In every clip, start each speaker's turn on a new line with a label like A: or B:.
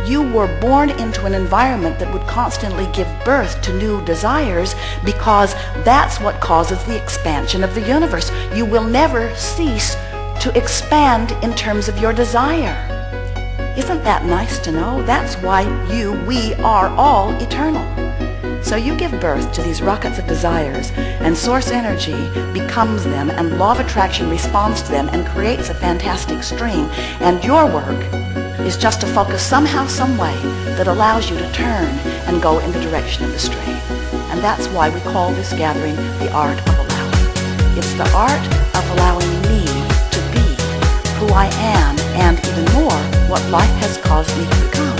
A: You were born into an environment that would constantly give birth to new desires, because that's what causes the expansion of the universe. You will never cease to expand in terms of your desire. Isn't that nice to know? That's why we are all eternal. So you give birth to these rockets of desires, and source energy becomes them, and law of attraction responds to them and creates a fantastic stream. And your work is just to focus somehow, some way that allows you to turn and go in the direction of the stream. And that's why we call this gathering the art of allowing. It's the art of allowing me to be who I am, and even more, what life has caused me to become.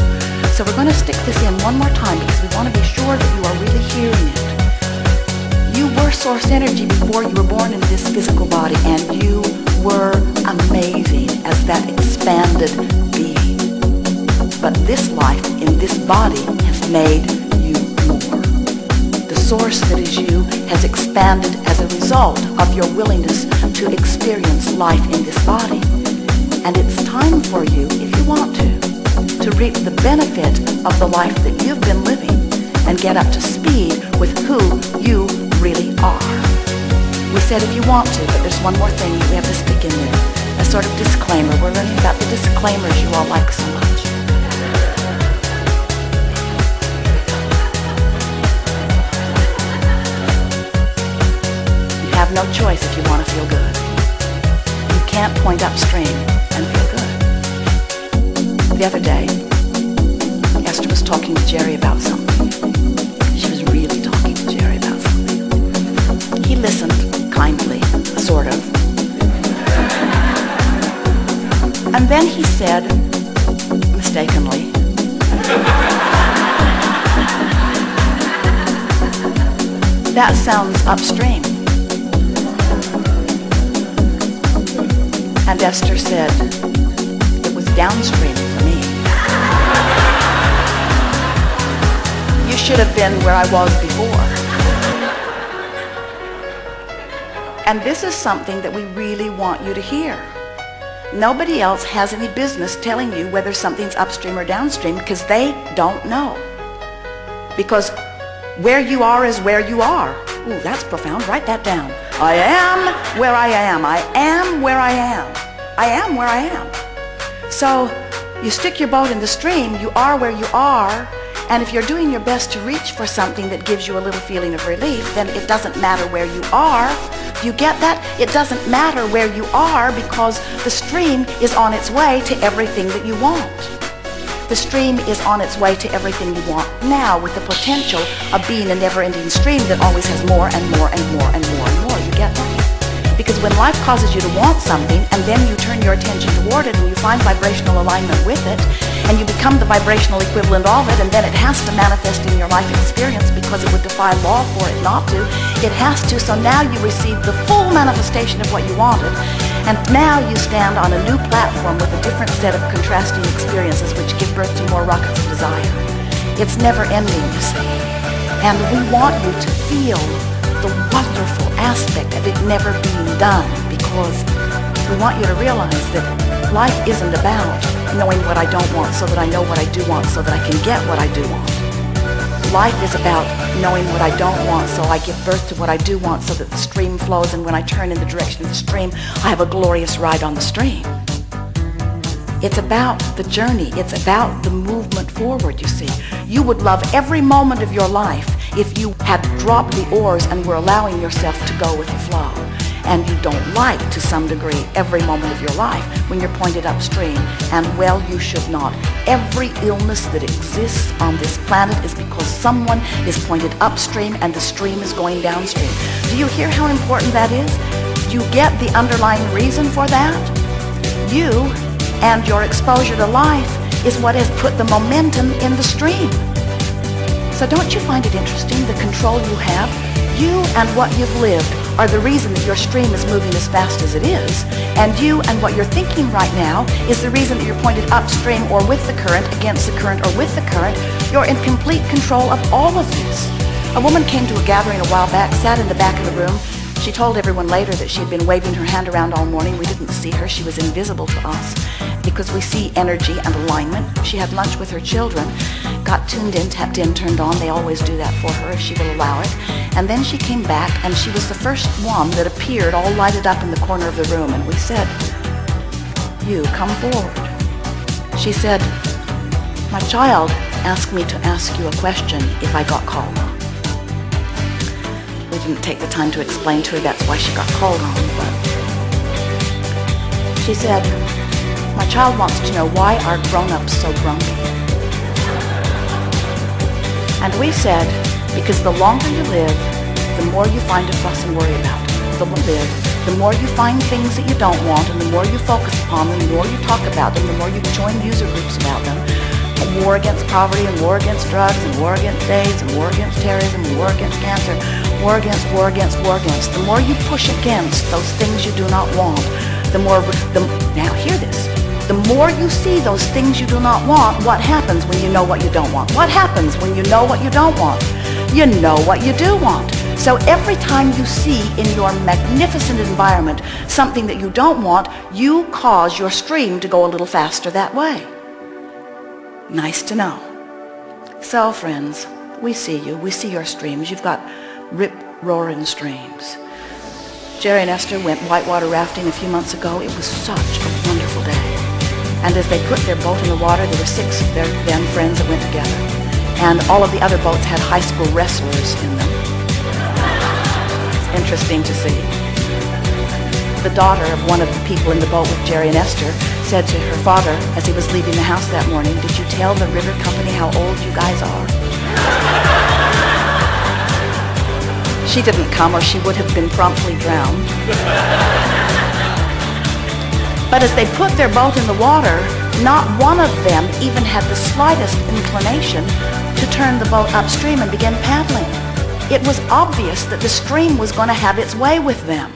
A: So we're going to stick this in one more time, because we want to be sure that you are really hearing it. You were source energy before you were born into this physical body, and you were amazing as that expanded being. But this life in this body has made you more. The source that is you has expanded as a result of your willingness to experience life in this body. And it's time for you, if you want to reap the benefit of the life that you've been living and get up to speed with who you really are. We said if you want to, but there's one more thing we have to stick in there. A sort of disclaimer. We're learning about the disclaimers you all like so much. You have no choice if you want to feel good. You can't point upstream and feel good. The other day, Esther was talking to Jerry about something. She was really talking to Jerry about something. He listened kindly, sort of. And then he said, mistakenly, that sounds upstream. And Esther said, it was downstream for me. You should have been where I was before. And this is something that we really want you to hear. Nobody else has any business telling you whether something's upstream or downstream, because they don't know. Because where you are is where you are. Ooh, that's profound. Write that down. I am where I am. I am where I am. I am where I am. So you stick your boat in the stream, you are where you are, and if you're doing your best to reach for something that gives you a little feeling of relief, then it doesn't matter where you are. You get that? It doesn't matter where you are, because the stream is on its way to everything that you want. The stream is on its way to everything you want now, with the potential of being a never-ending stream that always has more and more and more and more and more. You get that? Because when life causes you to want something, and then you turn your attention toward it, and you find vibrational alignment with it, and you become the vibrational equivalent of it, and then it has to manifest in your life experience, because it would defy law for it not to. It has to, so now you receive the full manifestation of what you wanted, and now you stand on a new platform with a different set of contrasting experiences, which give birth to more rockets of desire. It's never ending, you see. And we want you to feel the wonderful aspect of it never being done, because we want you to realize that life isn't about knowing what I don't want so that I know what I do want so that I can get what I do want. Life is about knowing what I don't want so I give birth to what I do want, so that the stream flows, and when I turn in the direction of the stream, I have a glorious ride on the stream. It's about the journey. It's about the movement forward, you see. You would love every moment of your life if you had dropped the oars and were allowing yourself to go with the flow. And you don't like, to some degree, every moment of your life when you're pointed upstream. And well, you should not. Every illness that exists on this planet is because someone is pointed upstream and the stream is going downstream. Do you hear how important that is? You get the underlying reason for that? You and your exposure to life is what has put the momentum in the stream. So don't you find it interesting, the control you have? You and what you've lived are the reason that your stream is moving as fast as it is. And you and what you're thinking right now is the reason that you're pointed upstream or with the current, against the current, or with the current. You're in complete control of all of this. A woman came to a gathering a while back, sat in the back of the room. She told everyone later that she had been waving her hand around all morning. We didn't see her. She was invisible to us. because we see energy and alignment. She had lunch with her children, got tuned in, tapped in, turned on. They always do that for her if she will allow it. And then she came back, and she was the first one that appeared all lighted up in the corner of the room. And we said, "You, come forward." She said, "My child asked me to ask you a question if I got called on." We didn't take the time to explain to her that's why she got called on, but she said, "My child wants to know, why are grown-ups so grumpy?" And we said, because the longer you live, the more you find to fuss and worry about. The more you find things that you don't want, and the more you focus upon them, the more you talk about them, the more you join user groups about them. A war against poverty, and war against drugs, and war against AIDS, and war against terrorism, and war against cancer, war against, war against, war against. The more you push against those things you do not want, now hear this, the more you see those things you do not want, what happens when you know what you don't want? What happens when you know what you don't want? You know what you do want. So every time you see in your magnificent environment something that you don't want, you cause your stream to go a little faster that way. Nice to know. So friends, we see you. We see your streams. You've got rip-roaring streams. Jerry and Esther went whitewater rafting a few months ago. It was such a wonderful day. And as they put their boat in the water, there were 6 of their then friends that went together. And all of the other boats had high school wrestlers in them. It's interesting to see. The daughter of one of the people in the boat with Jerry and Esther said to her father as he was leaving the house that morning, "Did you tell the river company how old you guys are?" She didn't come, or she would have been promptly drowned. But as they put their boat in the water, not one of them even had the slightest inclination to turn the boat upstream and begin paddling. It was obvious that the stream was going to have its way with them.